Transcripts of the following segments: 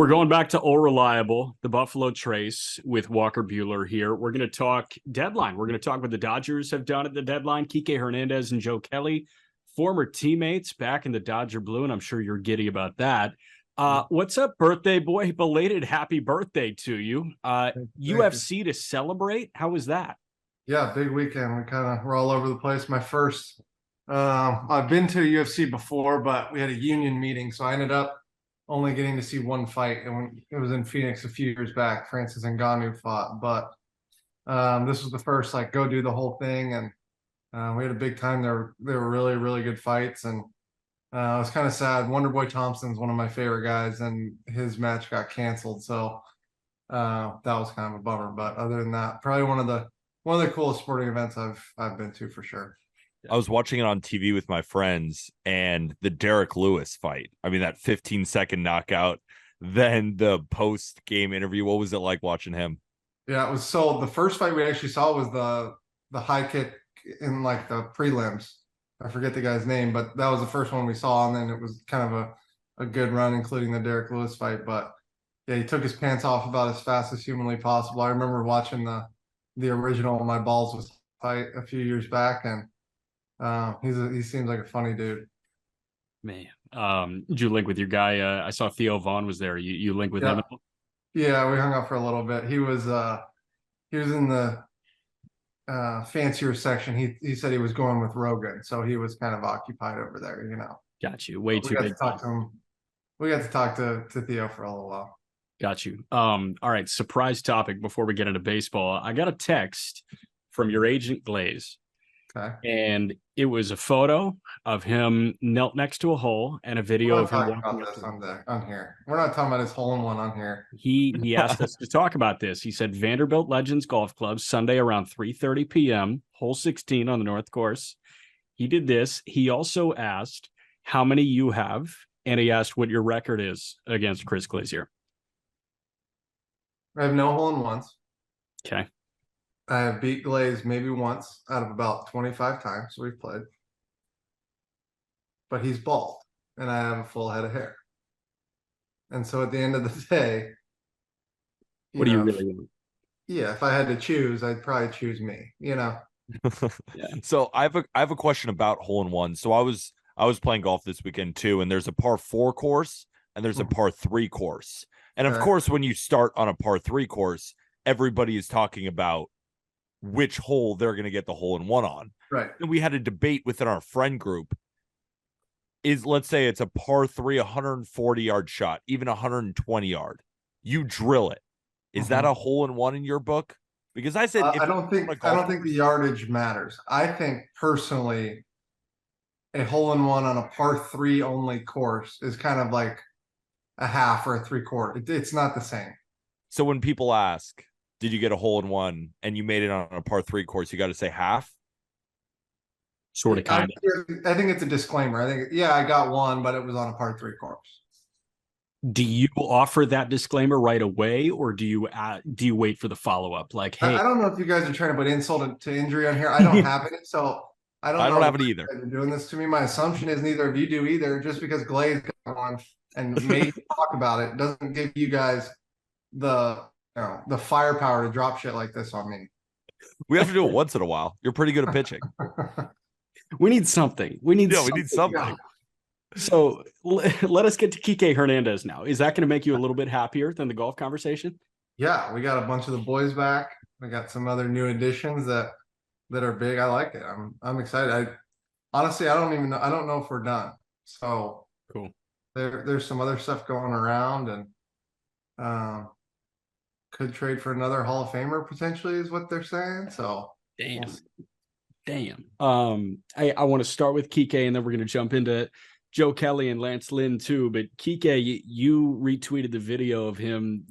We're going back to All Reliable, the Buffalo Trace with Walker Buehler here. We're going to talk deadline. We're going to talk what the Dodgers have done at the deadline. Kiké Hernandez and Joe Kelly, former teammates back in the Dodger blue, and I'm sure you're giddy about that. What's up, birthday boy? Belated happy birthday to you. UFC to celebrate? How was that? Yeah, big weekend. We're all over the place. My first, I've been to UFC before, but we had a union meeting, so I ended up only getting to see one fight, and it was in Phoenix a few years back. Francis Ngannou fought, but this was the first go do the whole thing, and we had a big time. They were really really good fights, and it was kind of sad. Wonderboy Thompson's one of my favorite guys, and his match got canceled, so that was kind of a bummer. But other than that, probably one of the coolest sporting events I've been to for sure. I was watching it on TV with my friends, and the Derek Lewis fight. I mean, that 15-second knockout, then the post-game interview. What was it like watching him? Yeah, it was. So the first fight we actually saw was the high kick in the prelims. I forget the guy's name, but that was the first one we saw, and then it was kind of a good run, including the Derek Lewis fight. But yeah, he took his pants off about as fast as humanly possible. I remember watching the original My Balls Was fight a few years back, and he seems like a funny dude. Man, did you link with your guy? I saw Theo Vaughn was there. You link with him? Yeah, we hung out for a little bit. He was in the fancier section. He said he was going with Rogan, so he was kind of occupied over there. Got you. Way too big. We got to talk to Theo for a little while. Got you. All right. Surprise topic before we get into baseball. I got a text from your agent Glaze. Okay. And it was a photo of him knelt next to a hole and a video of him walking about this on here. We're not talking about his hole in one on here. He asked us to talk about this. He said Vanderbilt Legends Golf Club, Sunday around 3:30 p.m., hole 16 on the North Course. He did this. He also asked how many you have, and he asked what your record is against Chris Glazier. I have no hole in ones. Okay. I have beat Glaze maybe once out of about 25 times we've played. But he's bald, and I have a full head of hair. And so at the end of the day, what do you really want? Yeah, if I had to choose, I'd probably choose me, Yeah. So I have a question about hole in one. So I was playing golf this weekend too, and there's a par 4 course and there's a par 3 course. And of course, when you start on a par 3 course, everybody is talking about which hole they're going to get the hole in one on. Right. And we had a debate within our friend group. Let's say it's a par 3, 140-yard shot, even 120 yard. You drill it. Is that a hole in one in your book? Because I said I don't think the yardage matters. I think personally, a hole in one on a par 3 only course is kind of like a half or a 3/4. It's not the same. So when people ask, did you get a hole in one and you made it on a par 3 course, you got to say half? Sort of, kind of. I think it's a disclaimer. I think, yeah, I got one, but it was on a par 3 course. Do you offer that disclaimer right away, or do you wait for the follow-up? Like, hey, I don't know if you guys are trying to put insult to injury on here. I don't have it, so I don't have it either. You're doing this to me. My assumption is neither of you do either. Just because Glaze got one and maybe talk about it doesn't give you guys the firepower to drop shit like this on me. We have to do it once in a while. You're pretty good at pitching. We need something. We need something. Yeah. So let us get to Kiké Hernandez now. Is that going to make you a little bit happier than the golf conversation? Yeah, we got a bunch of the boys back. We got some other new additions that are big. I like it. I'm excited. Honestly, I don't know if we're done. So cool. There's some other stuff going around, and could trade for another Hall of Famer potentially, is what they're saying. So damn. I want to start with Kiké, and then we're going to jump into Joe Kelly and Lynn too. But Kiké, you retweeted the video of him,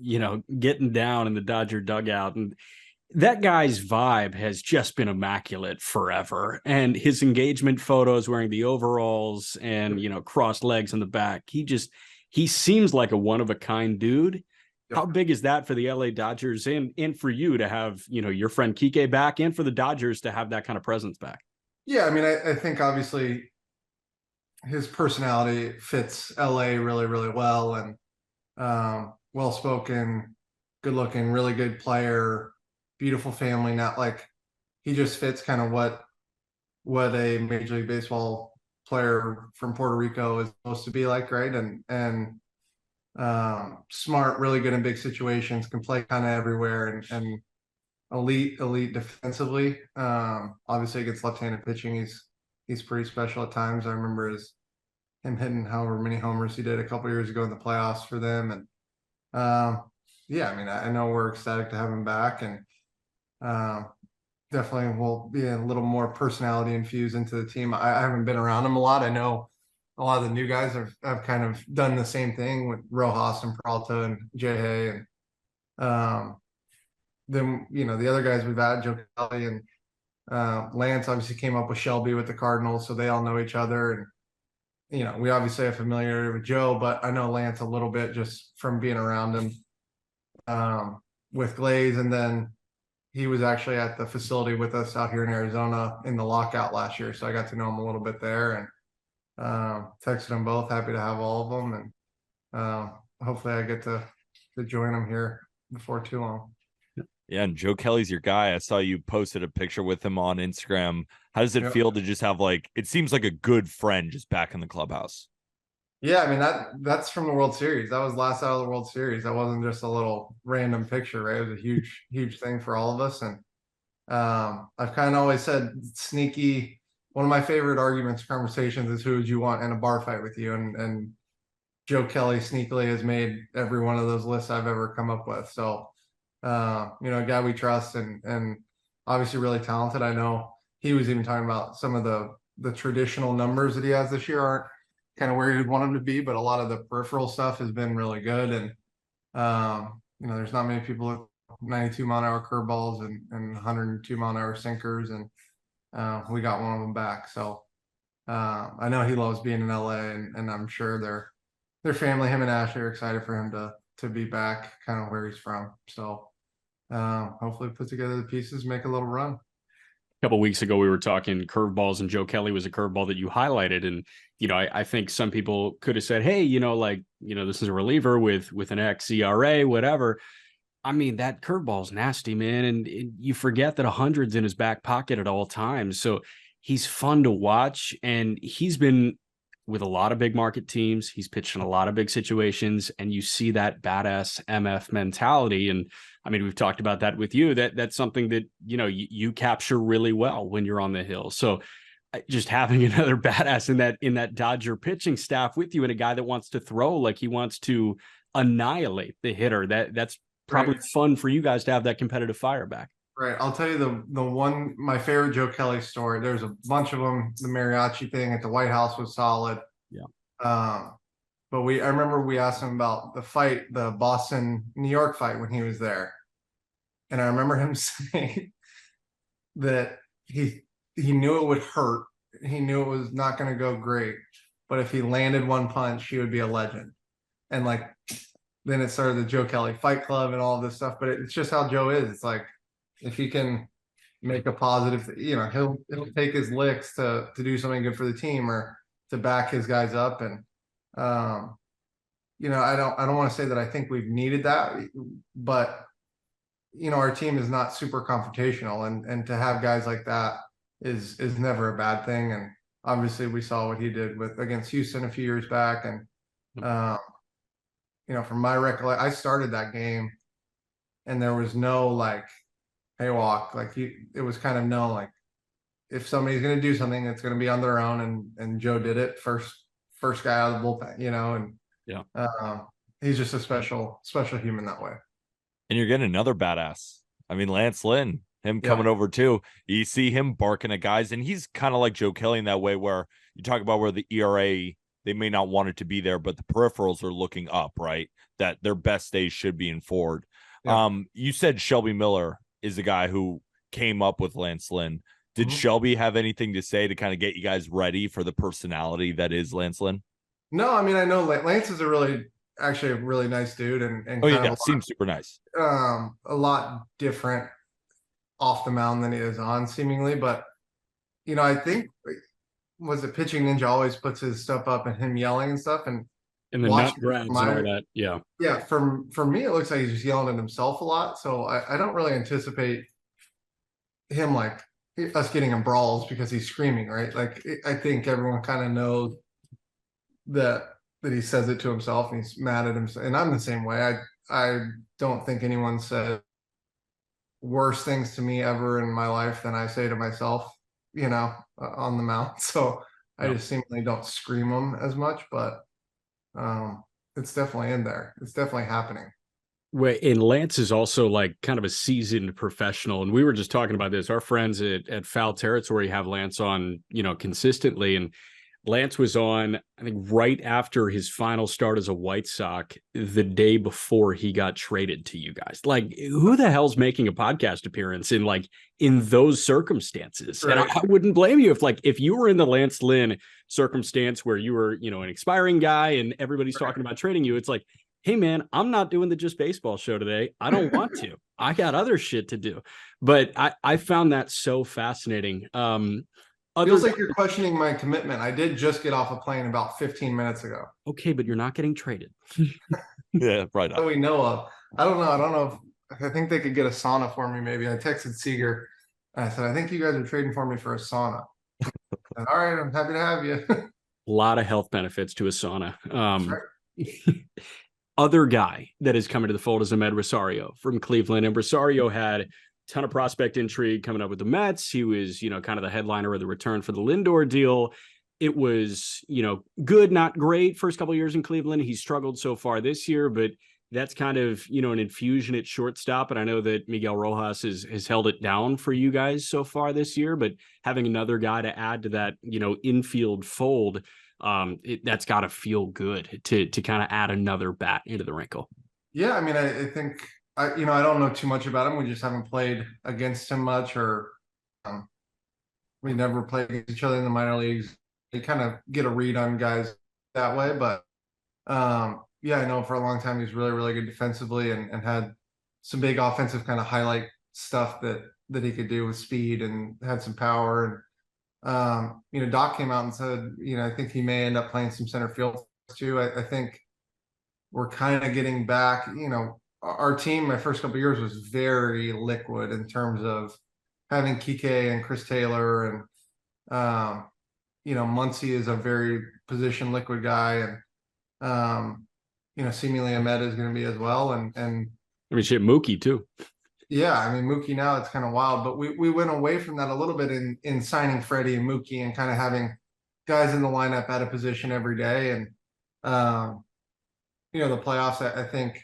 getting down in the Dodger dugout, and that guy's vibe has just been immaculate forever. And his engagement photos wearing the overalls and, crossed legs in the back. He seems like a one-of-a-kind dude. Yep. How big is that for the LA Dodgers and for you to have, your friend Kiké back, and for the Dodgers to have that kind of presence back? Yeah, I mean, I think obviously his personality fits LA really, really well. And well-spoken, good-looking, really good player, beautiful family. Not like he just fits kind of what a Major League Baseball player from Puerto Rico is supposed to be like, right? And smart, really good in big situations, can play kind of everywhere, and elite defensively. Obviously against left-handed pitching, he's pretty special at times. I remember him hitting however many homers he did a couple years ago in the playoffs for them. And yeah, I mean, I know we're ecstatic to have him back, and definitely will be a little more personality infused into the team. I haven't been around him a lot. I know a lot of the new guys have kind of done the same thing with Rojas and Peralta and Jay, and then the other guys we've had, Joe Kelly and Lance obviously came up with Shelby with the Cardinals, so they all know each other. And we obviously have familiarity with Joe, but I know Lance a little bit just from being around him with Glaze. And then he was actually at the facility with us out here in Arizona in the lockout last year, so I got to know him a little bit there, and texted them both. Happy to have all of them, and hopefully I get to join them here before too long. Yeah, and Joe Kelly's your guy. I saw you posted a picture with him on Instagram. How does it feel to just have, like, it seems like a good friend just back in the clubhouse? Yeah, I mean, that's from the World Series. That was last out of the World Series. That wasn't just a little random picture, right? It was a huge thing for all of us. And I've kind of always said sneaky. One of my favorite arguments, conversations, is who would you want in a bar fight with you? And Joe Kelly sneakily has made every one of those lists I've ever come up with. So, a guy we trust, and obviously really talented. I know he was even talking about some of the traditional numbers that he has this year aren't kind of where you'd want him to be, but a lot of the peripheral stuff has been really good. And there's not many people with 92-mile-an-hour curveballs and 102-mile-an-hour sinkers, and we got one of them back. So I know he loves being in LA, and I'm sure their family, him and Ashley, are excited for him to be back kind of where he's from. So hopefully put together the pieces, make a little run. A couple of weeks ago, we were talking curveballs, and Joe Kelly was a curveball that you highlighted. And, I think some people could have said, hey, this is a reliever with an X ERA, whatever. I mean, that curveball's nasty, man. And you forget that 100's in his back pocket at all times. So he's fun to watch. And he's been with a lot of big market teams. He's pitched in a lot of big situations, and you see that badass MF mentality. And I mean, we've talked about that with you. That's something that, you capture really well when you're on the hill. So just having another badass in that Dodger pitching staff with you, and a guy that wants to throw, like he wants to annihilate the hitter, that's probably fun for you guys to have that competitive fire back. Right. I'll tell you the one, my favorite Joe Kelly story. There's a bunch of them. The mariachi thing at the White House was solid. Yeah. But I remember we asked him about the fight, the Boston, New York fight when he was there. And I remember him saying that he knew it would hurt. He knew it was not going to go great, but if he landed one punch, he would be a legend. And then it started the Joe Kelly Fight Club and all of this stuff. But it's just how Joe is. It's like, if he can make a positive, he'll take his licks to do something good for the team or to back his guys up. And I don't want to say that I think we've needed that, but our team is not super confrontational, and to have guys like that is never a bad thing. And obviously we saw what he did against Houston a few years back. And from my recollection, I started that game, and there was no hey, walk, it was kind of no, if somebody's going to do something, it's going to be on their own. And Joe did it first guy out of the bullpen, and he's just a special human that way. And you're getting another badass. I mean, Lance Lynn, him coming over too. You see him barking at guys, and he's kind of like Joe Kelly in that way, where you talk about where the ERA, they may not want it to be there, but the peripherals are looking up, right? That their best days should be in forward. Yeah. You said Shelby Miller is the guy who came up with Lance Lynn. Did Shelby have anything to say to kind of get you guys ready for the personality that is Lance Lynn? No, I mean, I know Lance is actually a really nice dude, and seems super nice. A lot different off the mound than he is on, seemingly. But I think, was it Pitching Ninja always puts his stuff up and him yelling and stuff, and And the nut watching grabs and all that. Yeah. yeah, for me, it looks like he's just yelling at himself a lot. So I don't really anticipate him like us getting in brawls because he's screaming, right? Like I think everyone kind of knows that he says it to himself and he's mad at himself. And I'm the same way. I don't think anyone said worse things to me ever in my life than I say to myself, on the mount. So I just seemingly don't scream them as much, but it's definitely in there. It's definitely happening. And Lance is also like kind of a seasoned professional. And we were just talking about this. Our friends at Foul Territory have Lance on, consistently. And Lance was on, I think, right after his final start as a White Sox, the day before he got traded to you guys. Like, who the hell's making a podcast appearance in those circumstances? Right. And I wouldn't blame you if you were in the Lance Lynn circumstance where you were, an expiring guy and everybody's talking about trading you. It's like, hey man, I'm not doing the Just Baseball show today. I don't want to. I got other shit to do. But I found that so fascinating. Feels like you're questioning my commitment. I did just get off a plane about 15 minutes ago. Okay, but you're not getting traded. Yeah, right. That we know of. I don't know if I think they could get a sauna for me. Maybe I texted Seager. I said, I think you guys are trading for me for a sauna. Said, all right, I'm happy to have you. A lot of health benefits to a sauna. Other guy that is coming to the fold is Amed Rosario from Cleveland. And Rosario had a ton of prospect intrigue coming up with the Mets. He was, kind of the headliner of the return for the Lindor deal. It was, good, not great first couple of years in Cleveland. He struggled so far this year, but that's kind of, an infusion at shortstop. And I know that Miguel Rojas has held it down for you guys so far this year, but having another guy to add to that, infield fold, that's got to feel good to kind of add another bat into the wrinkle. Yeah, I mean, I think I don't know too much about him. We just haven't played against him much, or we never played against each other in the minor leagues. You kind of get a read on guys that way, but yeah, I know for a long time he's really, really good defensively and had some big offensive kind of highlight stuff that he could do with speed and had some power. And Doc came out and said, I think he may end up playing some center field too. I think we're kind of getting back, our team, my first couple of years was very liquid in terms of having Kiké and Chris Taylor and, Muncy is a very position liquid guy. And, seemingly Amed is going to be as well. And I mean, shit, Mookie too. Yeah, I mean, Mookie now, it's kind of wild, but we went away from that a little bit in signing Freddie and Mookie and kind of having guys in the lineup at a position every day. And, the playoffs, I think,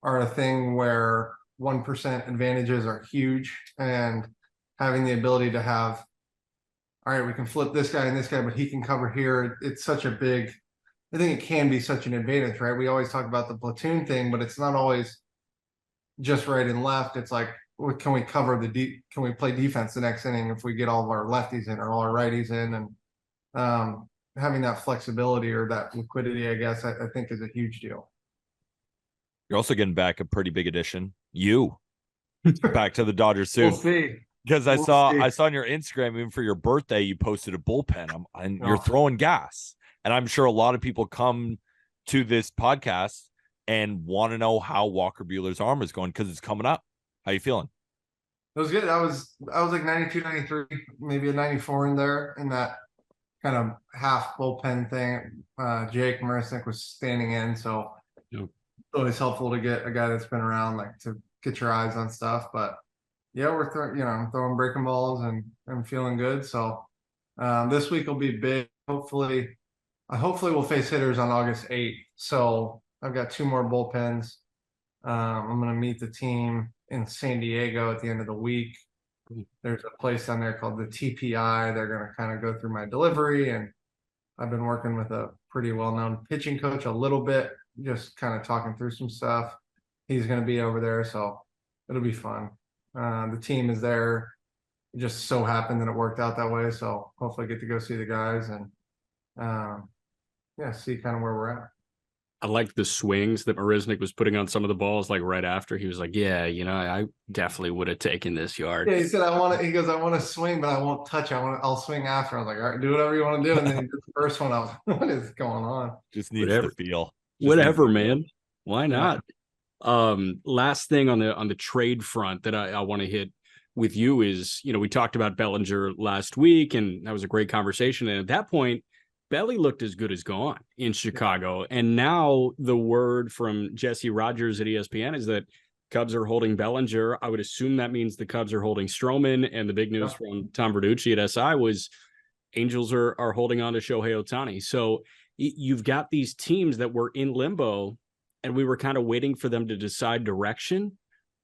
are a thing where 1% advantages are huge, and having the ability to have, all right, we can flip this guy and this guy, but he can cover here. It's such a big, I think it can be such an advantage, right? We always talk about the platoon thing, but it's not always just right and left. It's like, can we cover can we play defense the next inning if we get all of our lefties in or all our righties in? And having that flexibility or that liquidity, I guess, I think is a huge deal. You're also getting back a pretty big addition. You back to the Dodgers soon. We'll see. Because I saw on your Instagram, even for your birthday, you posted a bullpen and you're throwing gas. And I'm sure a lot of people come to this podcast and want to know how Walker Buehler's arm is going because it's coming up. How you feeling? It was good. I was like 92, 93, maybe a 94 in there in that kind of half bullpen thing. Jake Marisnik was standing in, so it's always helpful to get a guy that's been around, like to get your eyes on stuff. But yeah, we're throwing breaking balls and I'm feeling good. So this week will be big. Hopefully we'll face hitters on August 8th. So I've got 2 more bullpens. I'm going to meet the team in San Diego at the end of the week. There's a place down there called the TPI. They're going to kind of go through my delivery, and I've been working with a pretty well-known pitching coach a little bit, just kind of talking through some stuff. He's going to be over there, so it'll be fun. The team is there. It just so happened that it worked out that way, so hopefully I get to go see the guys and see kind of where we're at. I liked the swings that Marisnik was putting on some of the balls, like right after. He was like, yeah, I definitely would have taken this yard. Yeah, he said, he goes, I want to swing, but I won't touch. I'll swing after. I was like, all right, do whatever you want to do. And then he did the first one. I was like, what is going on? Just needs Whatever. the feel. Whatever, man. Why not? Last thing on the trade front that I want to hit with you is, we talked about Bellinger last week, and that was a great conversation. And at that point, Belly looked as good as gone in Chicago. And now the word from Jesse Rogers at ESPN is that Cubs are holding Bellinger. I would assume that means the Cubs are holding Stroman. And the big news from Tom Verducci at SI was Angels are holding on to Shohei Ohtani. So you've got these teams that were in limbo, and we were kind of waiting for them to decide direction.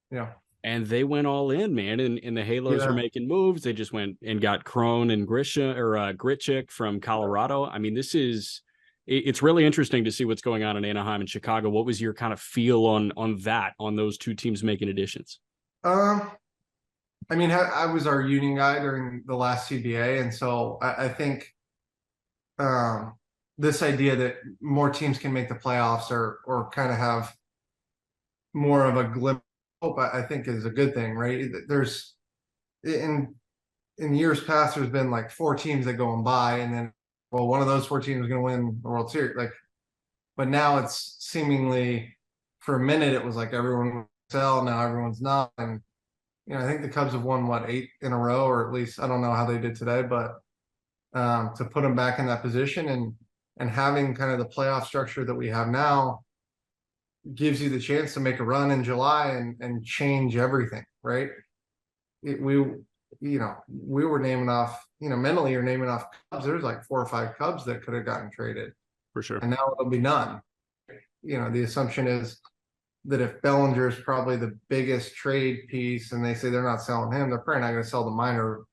Yeah. And they went all in, man. And the Halos are making moves. They just went and got Crone and Grichuk from Colorado. I mean, it's really interesting to see what's going on in Anaheim and Chicago. What was your kind of feel on those two teams making additions? I mean, I was our union guy during the last CBA. And so I think this idea that more teams can make the playoffs or kind of have more of a glimmer hope, I think is a good thing, right? There's in years past, there's been like 4 teams that go and buy, and then one of those 4 teams is going to win the World Series. But now it's seemingly, for a minute it was like everyone would sell, now everyone's not, and I think the Cubs have won 8 in a row, or at least I don't know how they did today, but to put them back in that position and having kind of the playoff structure that we have now gives you the chance to make a run in July and change everything, right? We were naming off, mentally you're naming off Cubs. There's like 4 or 5 Cubs that could have gotten traded. For sure. And now it'll be none. The assumption is that if Bellinger is probably the biggest trade piece and they say they're not selling him, they're probably not going to sell the minor,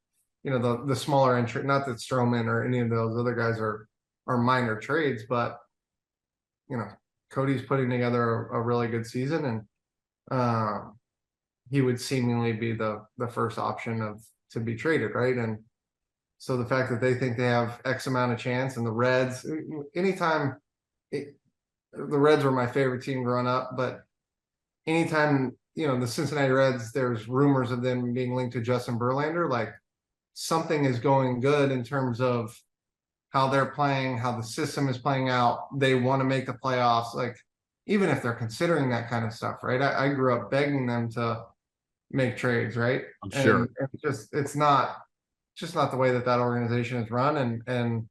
the smaller entry, not that Stroman or any of those other guys are minor trades, but Cody's putting together a really good season, and he would seemingly be the first option to be traded, right? And so the fact that they think they have X amount of chance, and the Reds, the Reds were my favorite team growing up, but anytime the Cincinnati Reds, there's rumors of them being linked to Justin Verlander, like something is going good in terms of how they're playing, how the system is playing out. They want to make the playoffs, like even if they're considering that kind of stuff, right? I grew up begging them to make trades, right? I'm sure. And it's not the way that organization is run. And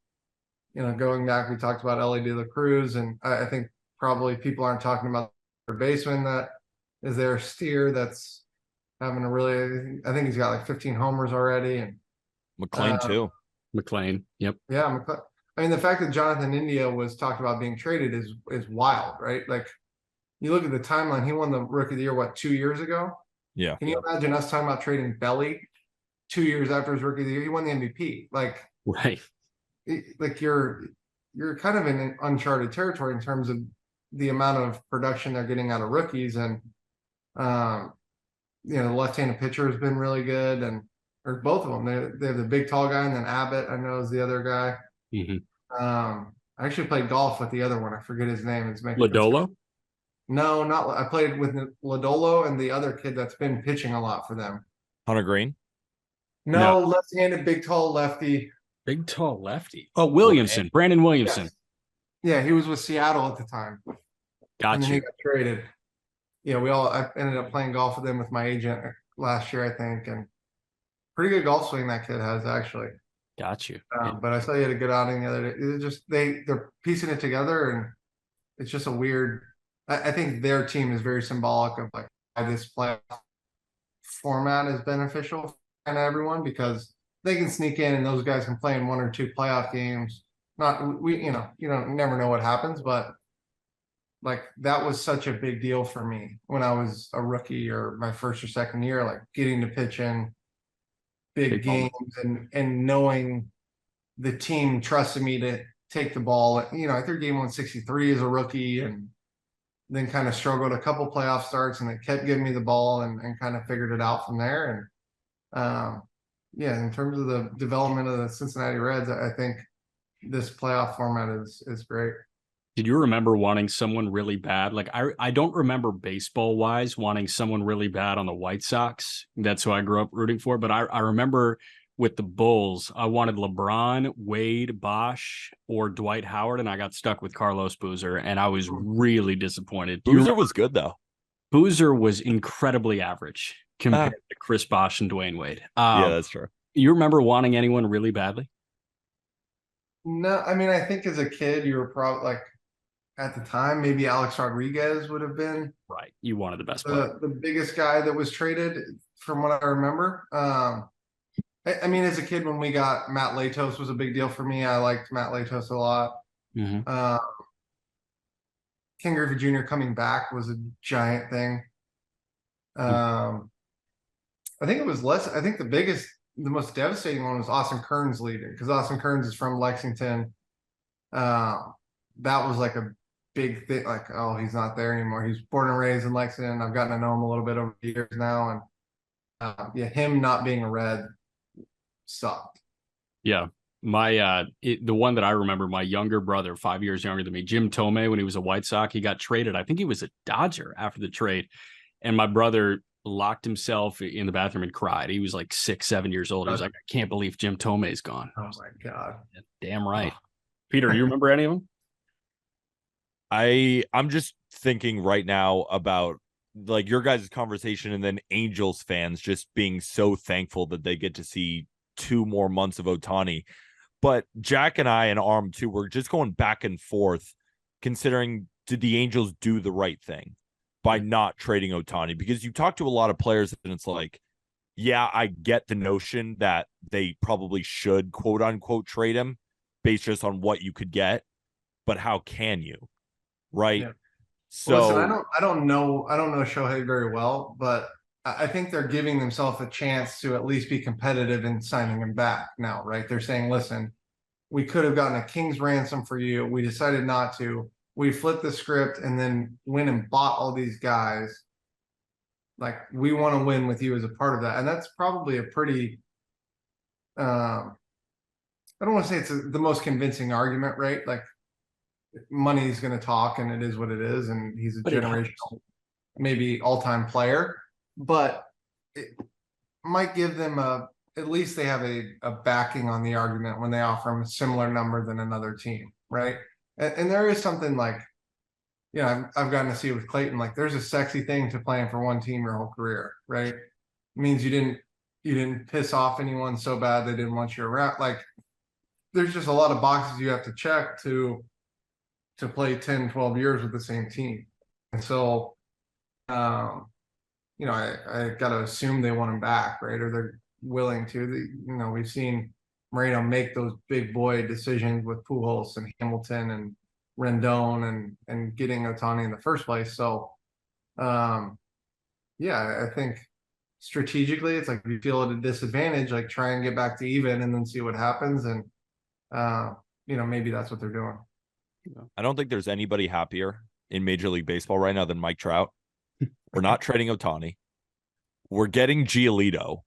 going back, we talked about Ellie De La Cruz, and I think probably people aren't talking about their baseman that is their steer that's having I think he's got like 15 homers already, and McLean too. McLean. Yep. Yeah. I mean, the fact that Jonathan India was talked about being traded is wild, right? Like, you look at the timeline, he won the Rookie of the Year, 2 years ago? Yeah. Can you imagine us talking about trading Belly 2 years after his Rookie of the Year? He won the MVP. Like, right. Like you're kind of in uncharted territory in terms of the amount of production they're getting out of rookies. And, the left-handed pitcher has been really good, or both of them. They have the big tall guy, and then Abbott, I know, is the other guy. Mm-hmm. I actually played golf with the other one. I forget his name. It's Lodolo? No, not. I played with Lodolo and the other kid that's been pitching a lot for them. Hunter Green? No. Left-handed, big tall lefty. Big tall lefty. Oh, Williamson. Brandon Williamson. Yes. Yeah, he was with Seattle at the time. Gotcha. And then he got traded. I ended up playing golf with him with my agent last year, I think, and pretty good golf swing that kid has, actually. Got you. But I saw he had a good outing the other day. It's just they're piecing it together, and it's just a weird. I think their team is very symbolic of like why this playoff format is beneficial for kind of everyone, because they can sneak in and those guys can play in 1 or 2 playoff games. You don't never know what happens, but like that was such a big deal for me when I was a rookie or my first or second year, like getting to pitch in big games and knowing the team trusted me to take the ball. I threw game 163 as a rookie, and then kind of struggled a couple playoff starts, and they kept giving me the ball and kind of figured it out from there. And in terms of the development of the Cincinnati Reds, I think this playoff format is great. Did you remember wanting someone really bad? Like I don't remember baseball wise wanting someone really bad on the White Sox. That's who I grew up rooting for. But I remember with the Bulls, I wanted LeBron, Wade, Bosch, or Dwight Howard, and I got stuck with Carlos Boozer, and I was really disappointed. Boozer was good though. Boozer was incredibly average compared to Chris Bosh and Dwayne Wade. Yeah, that's true. You remember wanting anyone really badly? No, I mean, I think as a kid, you were probably like at the time, maybe Alex Rodriguez would have been right. You wanted the best player, the biggest guy that was traded, from what I remember. I mean, as a kid, when we got Matt Latos was a big deal for me. I liked Matt Latos a lot. Ken Griffey Jr. coming back was a giant thing. I think it was less. I think the most devastating one was Austin Kearns leaving, because Austin Kearns is from Lexington. That was like a big thing. Like, oh, he's not there anymore. He's born and raised in Lexington. I've gotten to know him a little bit over the years now, and yeah, him not being a Red sucked. Yeah. The one that I remember, my younger brother, 5 years younger than me, Jim Tomei, when he was a White Sox, he got traded. I think he was a Dodger after the trade. And my brother locked himself in the bathroom and cried. He was like 6, 7 years old. He was like, I can't believe Jim Tomei's gone. Oh my God. Damn right. Peter, you remember any of them? I'm just thinking right now about like your guys' conversation and then Angels fans just being so thankful that they get to see 2 more months of Ohtani. But Jack and I and Arm too, we're just going back and forth considering, did the Angels do the right thing by not trading Ohtani? Because you talk to a lot of players and it's like, yeah, I get the notion that they probably should quote unquote trade him based just on what you could get, but how can you? Right. Yeah. So listen, I don't know Shohei very well, but I think they're giving themselves a chance to at least be competitive in signing him back now, right? They're saying, listen, we could have gotten a king's ransom for you. We decided not to. We flipped the script and then went and bought all these guys. Like, we want to win with you as a part of that. And that's probably a pretty, I don't want to say it's the most convincing argument, right? Like, money is going to talk, and it is what it is. And he's a generational, maybe all-time player. But it might give them at least they have a backing on the argument when they offer them a similar number than another team, right? And there is something like, you know, I've gotten to see it with Clayton, like there's a sexy thing to playing for one team your whole career, right? It means you didn't piss off anyone so bad they didn't want you around. Like, there's just a lot of boxes you have to check to play 10, 12 years with the same team. And so, you know, I got to assume they want him back, right? Or they're willing to. You know, we've seen Moreno make those big boy decisions with Pujols and Hamilton and Rendon and getting Ohtani in the first place. So, yeah, I think strategically, it's like if you feel at a disadvantage, like try and get back to even and then see what happens. And, you know, maybe that's what they're doing. I don't think there's anybody happier in Major League Baseball right now than Mike Trout. We're not trading Ohtani. We're getting Giolito.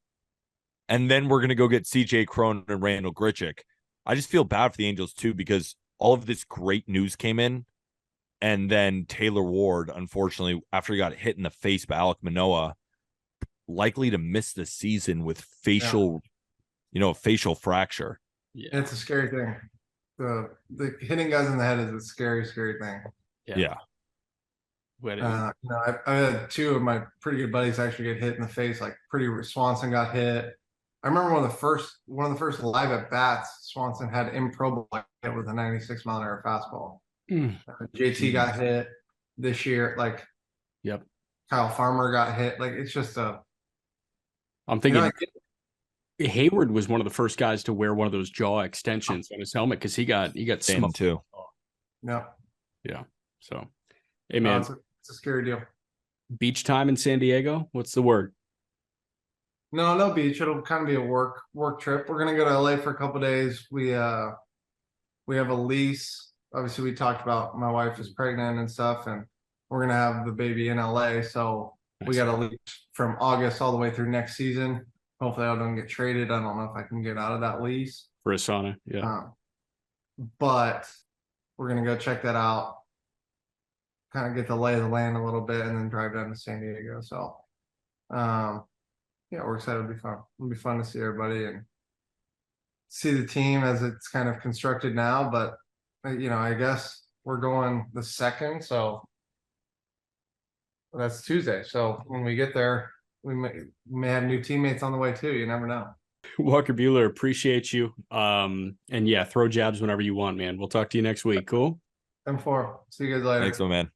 And then we're going to go get CJ Cron and Randall Grichuk. I just feel bad for the Angels, too, because all of this great news came in. And then Taylor Ward, unfortunately, after he got hit in the face by Alek Manoah, likely to miss the season with facial fracture. Yeah, it's a scary thing. The hitting guys in the head is a scary, scary thing. Yeah. You know, I had 2 of my pretty good buddies actually get hit in the face. Like Swanson got hit. I remember one of the first live at bats, Swanson had improbable hit with a 96-mile-an-hour fastball. JT got hit this year. Like, yep. Kyle Farmer got hit. Like, it's just I'm thinking Hayward was one of the first guys to wear one of those jaw extensions on his helmet because he got smoked too. No. Yeah. So, hey man, it's a scary deal. Beach time in San Diego. What's the word? No beach. It'll kind of be a work trip. We're gonna go to LA for a couple days. We have a lease. Obviously, we talked about my wife is pregnant and stuff, and we're gonna have the baby in LA. So we got a lease from August all the way through next season. Hopefully, I don't get traded. I don't know if I can get out of that lease For Asana, yeah. But we're gonna go check that out. kind of get the lay of the land a little bit and then drive down to San Diego. So, yeah, we're excited. It'll be fun. It'll be fun to see everybody and see the team as it's kind of constructed now. But, I guess we're going the 2nd. So that's Tuesday. So when we get there, we may have new teammates on the way too. You never know. Walker Buehler, appreciate you. And yeah, throw jabs whenever you want, man. We'll talk to you next week. Cool. M4. See you guys later. Thanks, my man.